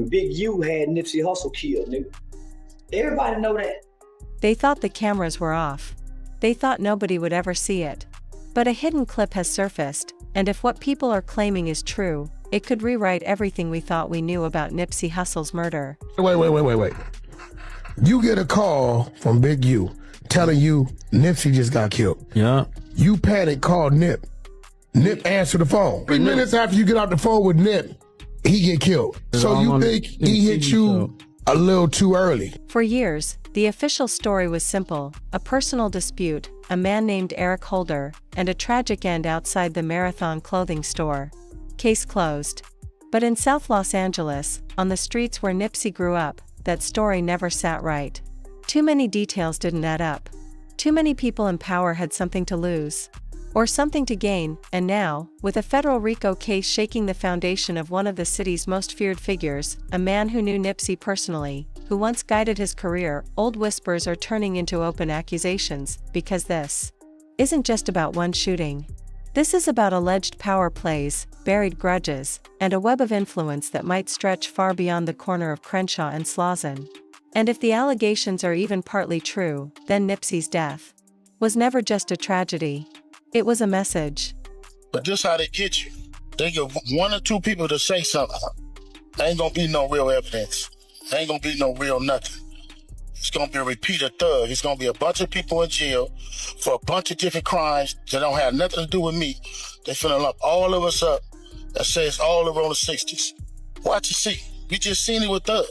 Big U had Nipsey Hussle killed, nigga. Everybody know that. They thought the cameras were off. They thought nobody would ever see it. But a hidden clip has surfaced, and if what people are claiming is true, it could rewrite everything we thought we knew about Nipsey Hussle's murder. Wait. You get a call from Big U telling you Nipsey just got killed. Yeah. You panic, call Nip. Nip answer the phone. 3 minutes after you get off the phone with Nip, he get killed. So you think he hit you a little too early? For years, the official story was simple: a personal dispute, a man named Eric Holder, and a tragic end outside the Marathon clothing store. Case closed. But in South Los Angeles, on the streets where Nipsey grew up, that story never sat right. Too many details didn't add up. Too many people in power had something to lose. Or something to gain, and now, with a federal RICO case shaking the foundation of one of the city's most feared figures, a man who knew Nipsey personally, who once guided his career, old whispers are turning into open accusations, because this isn't just about one shooting. This is about alleged power plays, buried grudges, and a web of influence that might stretch far beyond the corner of Crenshaw and Slauson. And if the allegations are even partly true, then Nipsey's death was never just a tragedy. It was a message. But this how they get you. They get one or two people to say something. Ain't gonna be no real evidence. Ain't gonna be no real nothing. It's gonna be a repeated thug. It's gonna be a bunch of people in jail for a bunch of different crimes that don't have nothing to do with me. They finna lump all of us up and say it's all around the 60s. Watch and see. You just seen it with Thug.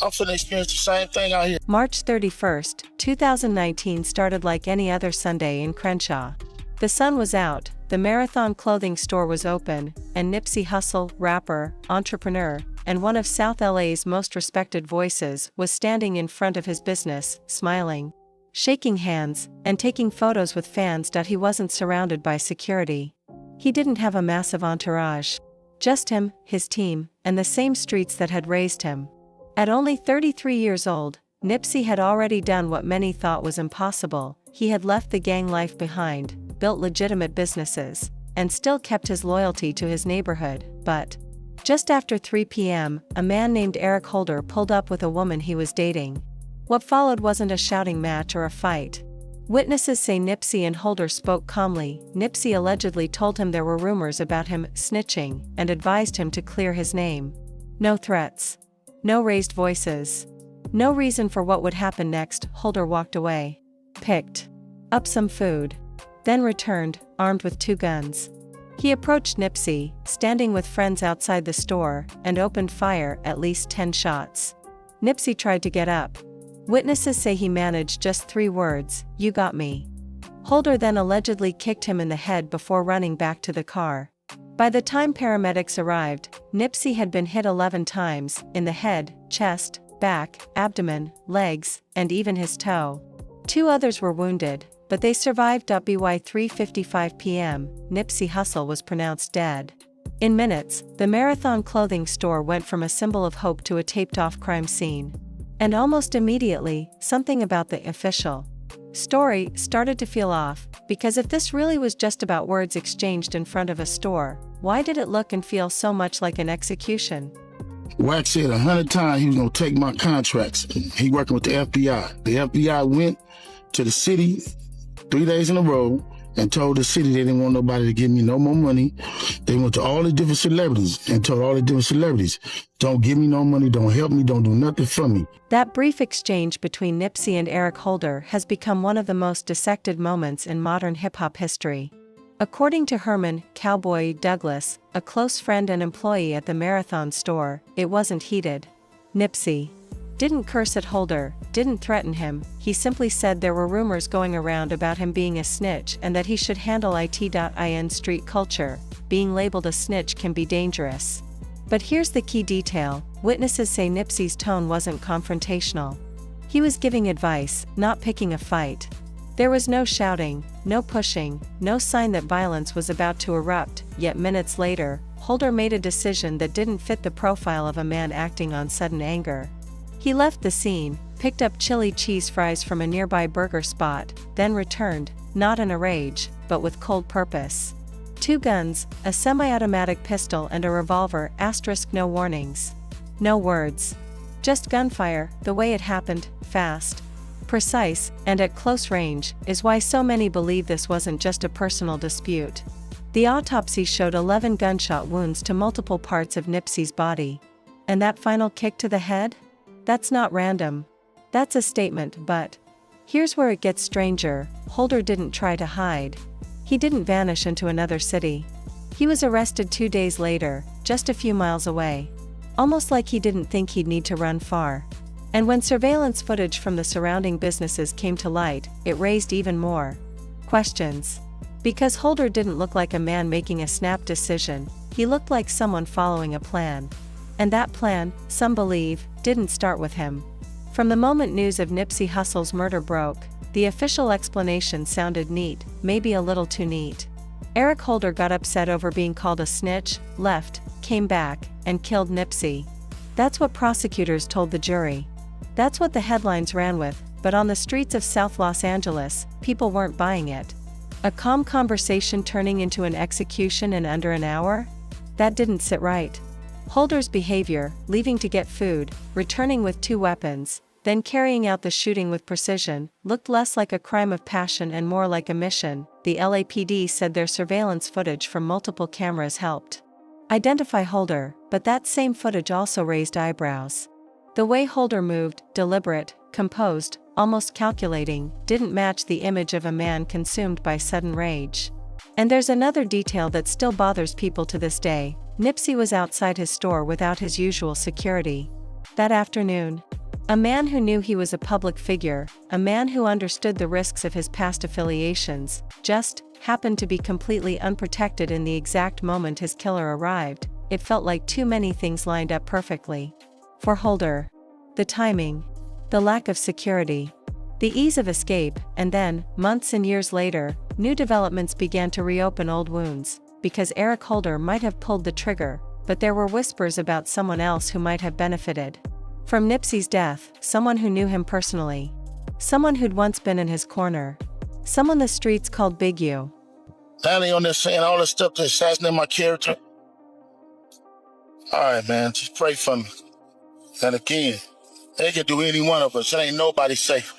I'm finna experience the same thing out here. March 31st, 2019 started like any other Sunday in Crenshaw. The sun was out, the Marathon clothing store was open, and Nipsey Hussle, rapper, entrepreneur, and one of South LA's most respected voices, was standing in front of his business, smiling, shaking hands, and taking photos with fans. He wasn't surrounded by security. He didn't have a massive entourage. Just him, his team, and the same streets that had raised him. At only 33 years old, Nipsey had already done what many thought was impossible. He had left the gang life behind, built legitimate businesses, and still kept his loyalty to his neighborhood. But just after 3 p.m., a man named Eric Holder pulled up with a woman he was dating. What followed wasn't a shouting match or a fight. Witnesses say Nipsey and Holder spoke calmly. Nipsey allegedly told him there were rumors about him snitching and advised him to clear his name. No threats. No raised voices. No reason for what would happen next. Holder walked away. Picked up some food. Then returned, armed with 2 guns. He approached Nipsey, standing with friends outside the store, and opened fire, at least 10 shots. Nipsey tried to get up. Witnesses say he managed just 3 words, "You got me." Holder then allegedly kicked him in the head before running back to the car. By the time paramedics arrived, Nipsey had been hit 11 times, in the head, chest, back, abdomen, legs, and even his toe. 2 others were wounded, but they survived. By 3:55 p.m., Nipsey Hussle was pronounced dead. In minutes, the Marathon clothing store went from a symbol of hope to a taped-off crime scene. And almost immediately, something about the official story started to feel off, because if this really was just about words exchanged in front of a store, why did it look and feel so much like an execution? Wax said 100 times he was gonna take my contracts. He working with the FBI. The FBI went to the city 3 days in a row and told the city they didn't want nobody to give me no more money. They went to all the different celebrities and told all the different celebrities, don't give me no money, don't help me, don't do nothing for me. That brief exchange between Nipsey and Eric Holder has become one of the most dissected moments in modern hip-hop history. According to Herman "Cowboy" Douglas, a close friend and employee at the Marathon store, it wasn't heated. Nipsey didn't curse at Holder, didn't threaten him, he simply said there were rumors going around about him being a snitch and that he should handle it. Street culture, being labeled a snitch can be dangerous. But here's the key detail: witnesses say Nipsey's tone wasn't confrontational. He was giving advice, not picking a fight. There was no shouting, no pushing, no sign that violence was about to erupt, yet minutes later, Holder made a decision that didn't fit the profile of a man acting on sudden anger. He left the scene, picked up chili cheese fries from a nearby burger spot, then returned, not in a rage, but with cold purpose. 2 guns, a semi-automatic pistol and a revolver, *no warnings. No words. Just gunfire, the way it happened, fast, precise, and at close range, is why so many believe this wasn't just a personal dispute. The autopsy showed 11 gunshot wounds to multiple parts of Nipsey's body. And that final kick to the head? That's not random. That's a statement, but here's where it gets stranger. Holder didn't try to hide. He didn't vanish into another city. He was arrested 2 days later, just a few miles away. Almost like he didn't think he'd need to run far. And when surveillance footage from the surrounding businesses came to light, it raised even more questions. Because Holder didn't look like a man making a snap decision, he looked like someone following a plan. And that plan, some believe, didn't start with him. From the moment news of Nipsey Hussle's murder broke, the official explanation sounded neat, maybe a little too neat. Eric Holder got upset over being called a snitch, left, came back, and killed Nipsey. That's what prosecutors told the jury. That's what the headlines ran with, but on the streets of South Los Angeles, people weren't buying it. A calm conversation turning into an execution in under an hour? That didn't sit right. Holder's behavior, leaving to get food, returning with 2 weapons, then carrying out the shooting with precision, looked less like a crime of passion and more like a mission. The LAPD said their surveillance footage from multiple cameras helped identify Holder, but that same footage also raised eyebrows. The way Holder moved, deliberate, composed, almost calculating, didn't match the image of a man consumed by sudden rage. And there's another detail that still bothers people to this day. Nipsey was outside his store without his usual security. That afternoon, a man who knew he was a public figure, a man who understood the risks of his past affiliations, just happened to be completely unprotected in the exact moment his killer arrived. It felt like too many things lined up perfectly. For Holder, the timing, the lack of security, the ease of escape, and then, months and years later, new developments began to reopen old wounds. Because Eric Holder might have pulled the trigger, but there were whispers about someone else who might have benefited from Nipsey's death, someone who knew him personally, someone who'd once been in his corner, someone the streets called Big U. Danny on there saying all this stuff to assassinate my character. All right, man, just pray for me. And again, they can do any one of us. It ain't nobody safe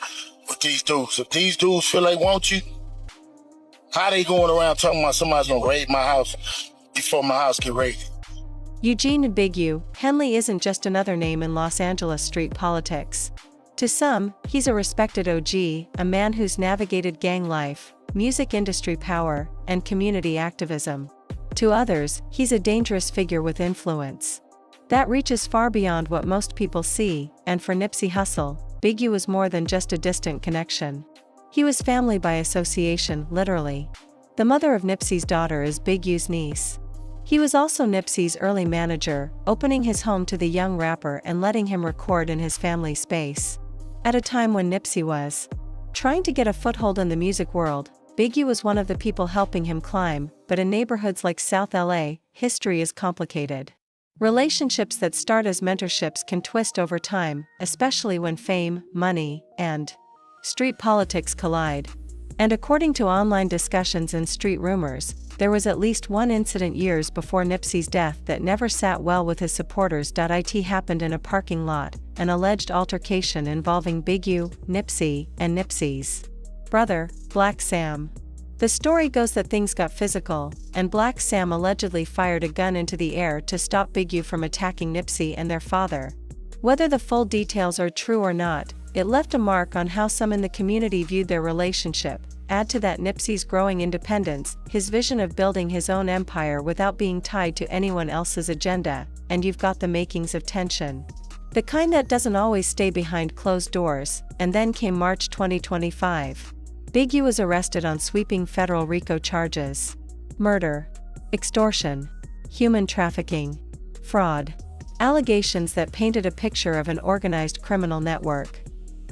with these dudes. If these dudes feel they want you, how they going around talking about somebody's gonna raid my house before my house get raided? Eugene Big U Henley isn't just another name in Los Angeles street politics. To some, he's a respected OG, a man who's navigated gang life, music industry power, and community activism. To others, he's a dangerous figure with influence that reaches far beyond what most people see, and for Nipsey Hussle, Big U was more than just a distant connection. He was family by association, literally. The mother of Nipsey's daughter is Big U's niece. He was also Nipsey's early manager, opening his home to the young rapper and letting him record in his family space. At a time when Nipsey was trying to get a foothold in the music world, Big U was one of the people helping him climb, but in neighborhoods like South LA, history is complicated. Relationships that start as mentorships can twist over time, especially when fame, money, and street politics collide. And according to online discussions and street rumors, there was at least one incident years before Nipsey's death that never sat well with his supporters. It happened in a parking lot, an alleged altercation involving Big U, Nipsey, and Nipsey's brother, Black Sam. The story goes that things got physical, and Black Sam allegedly fired a gun into the air to stop Big U from attacking Nipsey and their father. Whether the full details are true or not, it left a mark on how some in the community viewed their relationship. Add to that Nipsey's growing independence, his vision of building his own empire without being tied to anyone else's agenda, and you've got the makings of tension. The kind that doesn't always stay behind closed doors. And then came March 2025. Big U was arrested on sweeping federal RICO charges: murder, extortion, human trafficking, fraud. Allegations that painted a picture of an organized criminal network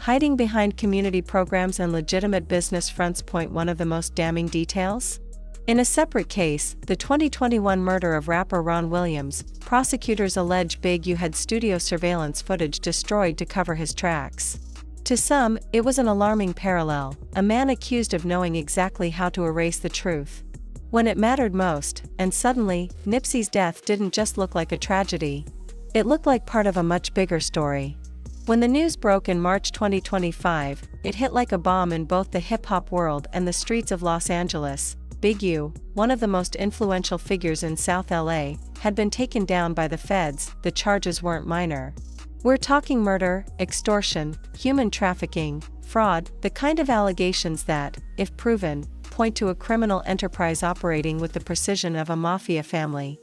hiding behind community programs and legitimate business fronts. One of the most damning details? In a separate case, the 2021 murder of rapper Ron Williams, prosecutors allege Big U had studio surveillance footage destroyed to cover his tracks. To some, it was an alarming parallel, a man accused of knowing exactly how to erase the truth when it mattered most, and suddenly, Nipsey's death didn't just look like a tragedy. It looked like part of a much bigger story. When the news broke in March 2025, it hit like a bomb in both the hip-hop world and the streets of Los Angeles. Big U, one of the most influential figures in South LA, had been taken down by the feds. The charges weren't minor. We're talking murder, extortion, human trafficking, fraud, the kind of allegations that, if proven, point to a criminal enterprise operating with the precision of a mafia family.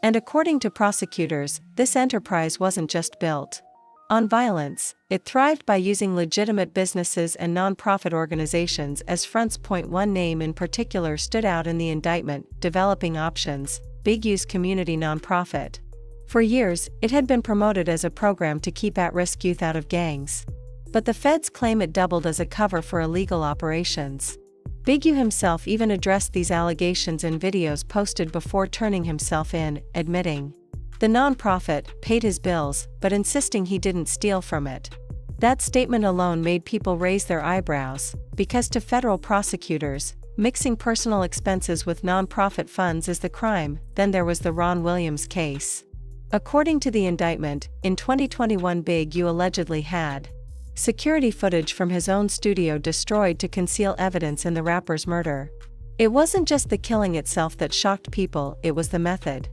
And according to prosecutors, this enterprise wasn't just built on violence, it thrived by using legitimate businesses and non-profit organizations as fronts. One name in particular stood out in the indictment: Developing Options, Big U's community nonprofit. For years, it had been promoted as a program to keep at-risk youth out of gangs. But the feds claim it doubled as a cover for illegal operations. Big U himself even addressed these allegations in videos posted before turning himself in, admitting the nonprofit paid his bills, but insisting he didn't steal from it. That statement alone made people raise their eyebrows, because to federal prosecutors, mixing personal expenses with nonprofit funds is the crime. Then there was the Ron Williams case. According to the indictment, in 2021 Big U allegedly had security footage from his own studio destroyed to conceal evidence in the rapper's murder. It wasn't just the killing itself that shocked people, it was the method.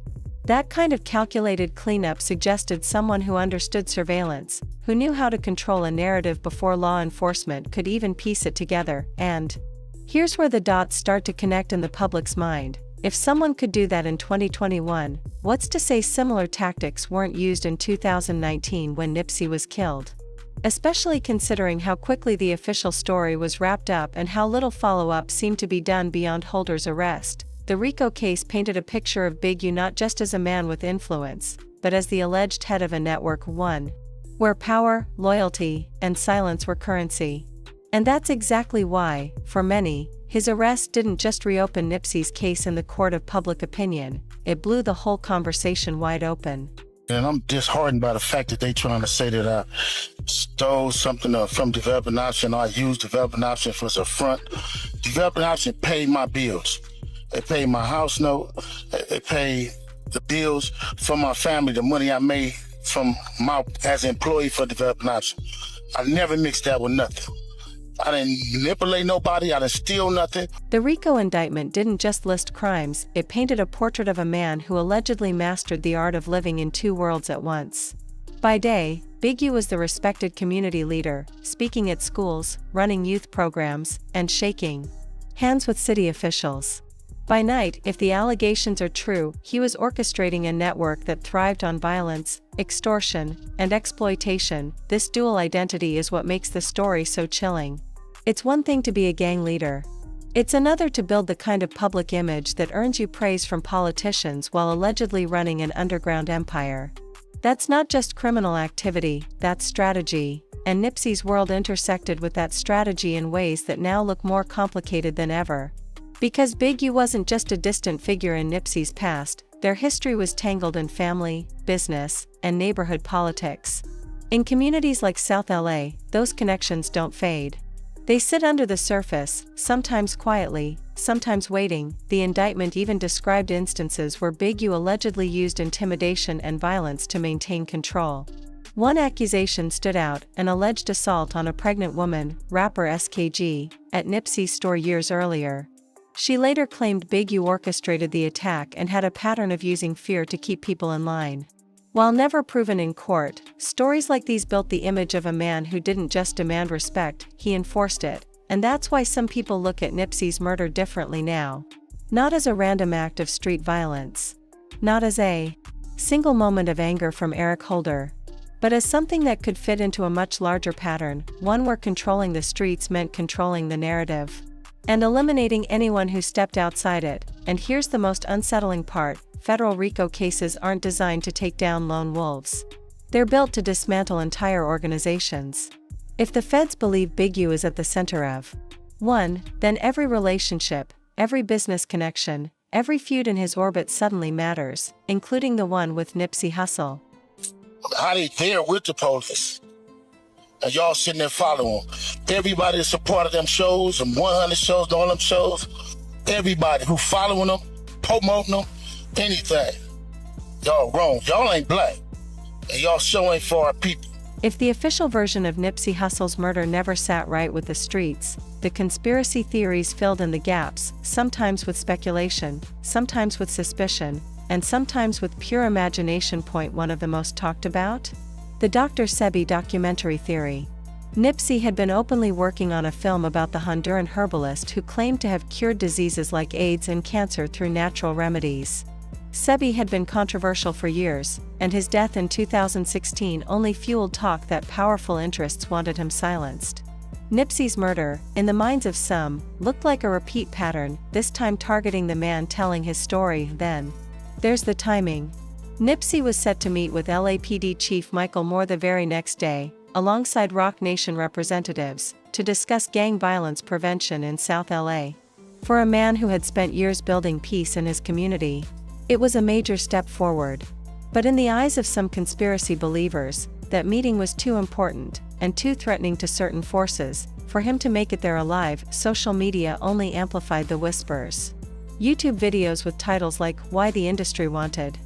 That kind of calculated cleanup suggested someone who understood surveillance, who knew how to control a narrative before law enforcement could even piece it together. And here's where the dots start to connect in the public's mind. If someone could do that in 2021, what's to say similar tactics weren't used in 2019 when Nipsey was killed? Especially considering how quickly the official story was wrapped up and how little follow-up seemed to be done beyond Holder's arrest. The RICO case painted a picture of Big U not just as a man with influence, but as the alleged head of a network, one where power, loyalty, and silence were currency. And that's exactly why, for many, his arrest didn't just reopen Nipsey's case in the court of public opinion, it blew the whole conversation wide open. And I'm disheartened by the fact that they trying to say that I stole something from Developing Option, or I used Developing Option for a front. Developing Option paid my bills. They paid my house note. They paid the bills for my family, the money I made as an employee for Developing Option. I never mixed that with nothing. I didn't manipulate nobody. I didn't steal nothing. The RICO indictment didn't just list crimes, it painted a portrait of a man who allegedly mastered the art of living in two worlds at once. By day, Big U was the respected community leader, speaking at schools, running youth programs, and shaking hands with city officials. By night, if the allegations are true, he was orchestrating a network that thrived on violence, extortion, and exploitation. This dual identity is what makes the story so chilling. It's one thing to be a gang leader. It's another to build the kind of public image that earns you praise from politicians while allegedly running an underground empire. That's not just criminal activity, that's strategy, and Nipsey's world intersected with that strategy in ways that now look more complicated than ever. Because Big U wasn't just a distant figure in Nipsey's past, their history was tangled in family, business, and neighborhood politics. In communities like South LA, those connections don't fade. They sit under the surface, sometimes quietly, sometimes waiting. The indictment even described instances where Big U allegedly used intimidation and violence to maintain control. One accusation stood out: an alleged assault on a pregnant woman, rapper SKG, at Nipsey's store years earlier. She later claimed Big U orchestrated the attack and had a pattern of using fear to keep people in line. While never proven in court, stories like these built the image of a man who didn't just demand respect, he enforced it, and that's why some people look at Nipsey's murder differently now. Not as a random act of street violence. Not as a single moment of anger from Eric Holder. But as something that could fit into a much larger pattern, one where controlling the streets meant controlling the narrative. And eliminating anyone who stepped outside it. And here's the most unsettling part: federal RICO cases aren't designed to take down lone wolves. They're built to dismantle entire organizations. If the feds believe Big U is at the center of one, then every relationship, every business connection, every feud in his orbit suddenly matters, including the one with Nipsey Hussle. How they there with the police? And y'all sitting there following them. Everybody that's a part of them shows, them 100 shows, all them shows, everybody who following them, promoting them, anything. Y'all wrong. Y'all ain't black. And y'all sure ain't for our people. If the official version of Nipsey Hussle's murder never sat right with the streets, the conspiracy theories filled in the gaps, sometimes with speculation, sometimes with suspicion, and sometimes with pure imagination. Point one of the most talked about? The Dr. Sebi documentary theory. Nipsey had been openly working on a film about the Honduran herbalist who claimed to have cured diseases like AIDS and cancer through natural remedies. Sebi had been controversial for years, and his death in 2016 only fueled talk that powerful interests wanted him silenced. Nipsey's murder, in the minds of some, looked like a repeat pattern, this time targeting the man telling his story. Then there's the timing. Nipsey was set to meet with LAPD Chief Michael Moore the very next day, alongside Roc Nation representatives, to discuss gang violence prevention in South LA. For a man who had spent years building peace in his community, it was a major step forward. But in the eyes of some conspiracy believers, that meeting was too important, and too threatening to certain forces, for him to make it there alive. Social media only amplified the whispers. YouTube videos with titles like "Why the Industry Wanted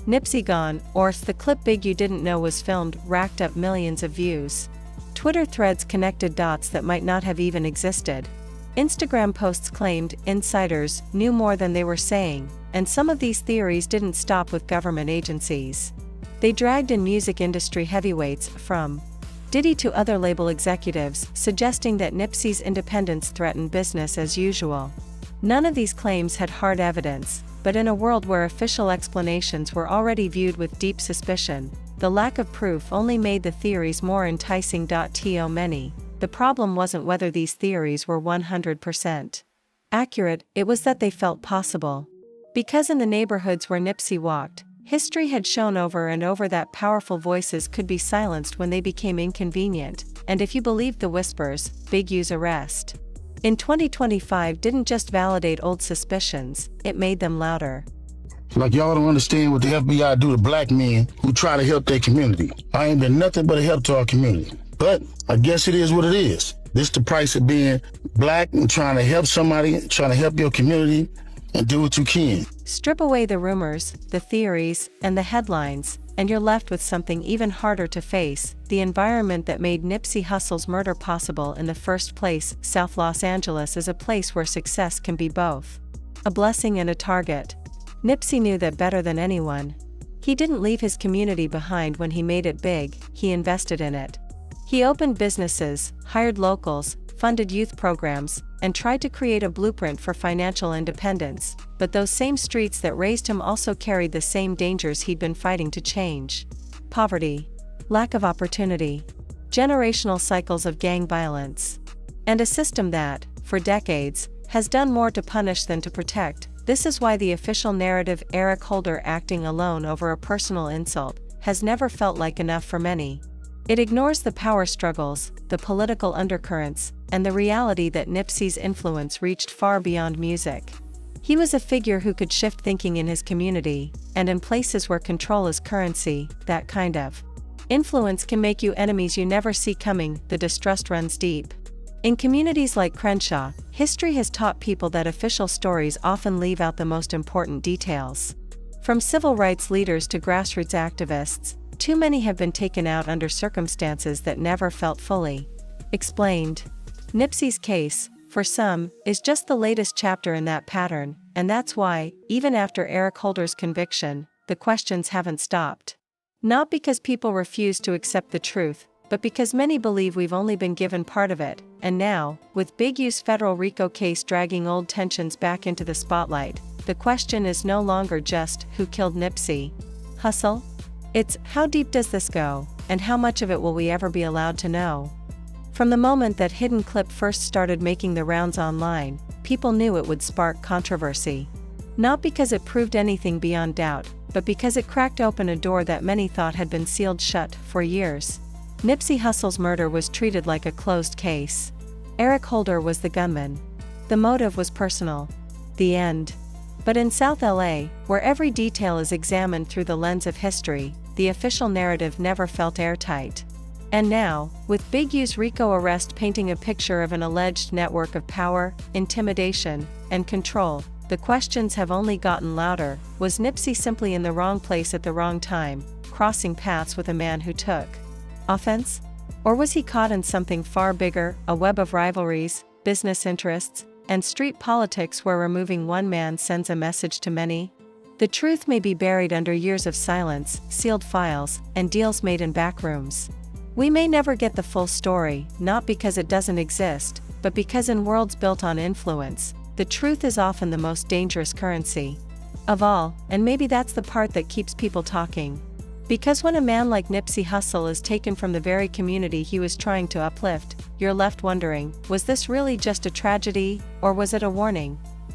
Nipsey Gone" or "The Clip Big You Didn't Know Was Filmed" racked up millions of views. Twitter threads connected dots that might not have even existed. Instagram posts claimed insiders knew more than they were saying, and some of these theories didn't stop with government agencies. They dragged in music industry heavyweights, from Diddy to other label executives, suggesting that Nipsey's independence threatened business as usual. None of these claims had hard evidence, but in a world where official explanations were already viewed with deep suspicion, the lack of proof only made the theories more enticing. To many, the problem wasn't whether these theories were 100% accurate, it was that they felt possible. Because in the neighborhoods where Nipsey walked, history had shown over and over that powerful voices could be silenced when they became inconvenient, and if you believed the whispers, Big U's arrest in 2025 didn't just validate old suspicions, it made them louder. Like y'all don't understand what the FBI do to black men who try to help their community. I ain't been nothing but a help to our community. But I guess it is what it is. This the price of being black and trying to help somebody, trying to help your community, and do what you can. Strip away the rumors, the theories, and the headlines, and you're left with something even harder to face: the environment that made Nipsey Hussle's murder possible in the first place. South Los Angeles is a place where success can be both a blessing and a target. Nipsey knew that better than anyone. He didn't leave his community behind when he made it big, he invested in it. He opened businesses, hired locals, funded youth programs, and tried to create a blueprint for financial independence. But those same streets that raised him also carried the same dangers he'd been fighting to change: poverty, lack of opportunity, generational cycles of gang violence, and a system that, for decades, has done more to punish than to protect. This is why the official narrative, Eric Holder acting alone over a personal insult, has never felt like enough for many. It ignores the power struggles, the political undercurrents, and the reality that Nipsey's influence reached far beyond music. He was a figure who could shift thinking in his community, and in places where control is currency, that kind of influence can make you enemies you never see coming. The distrust runs deep. In communities like Crenshaw, history has taught people that official stories often leave out the most important details. From civil rights leaders to grassroots activists, too many have been taken out under circumstances that never felt fully explained. Nipsey's case, for some, is just the latest chapter in that pattern, and that's why, even after Eric Holder's conviction, the questions haven't stopped. Not because people refuse to accept the truth, but because many believe we've only been given part of it. And now, with Big U's federal RICO case dragging old tensions back into the spotlight, the question is no longer just who killed Nipsey Hussle. It's how deep does this go, and how much of it will we ever be allowed to know? From the moment that hidden clip first started making the rounds online, people knew it would spark controversy. Not because it proved anything beyond doubt, but because it cracked open a door that many thought had been sealed shut for years. Nipsey Hussle's murder was treated like a closed case. Eric Holder was the gunman. The motive was personal. The end. But in South LA, where every detail is examined through the lens of history, the official narrative never felt airtight. And now, with Big U's RICO arrest painting a picture of an alleged network of power, intimidation, and control, the questions have only gotten louder. Was Nipsey simply in the wrong place at the wrong time? crossing paths with a man who took offense? Or was he caught in something far bigger, a web of rivalries, business interests, and street politics where removing one man sends a message to many? The truth may be buried under years of silence, sealed files, and deals made in back rooms. We may never get the full story, not because it doesn't exist, but because in worlds built on influence, the truth is often the most dangerous currency of all, and maybe that's the part that keeps people talking. Because when a man like Nipsey Hussle is taken from the very community he was trying to uplift, you're left wondering, was this really just a tragedy, or was it a warning?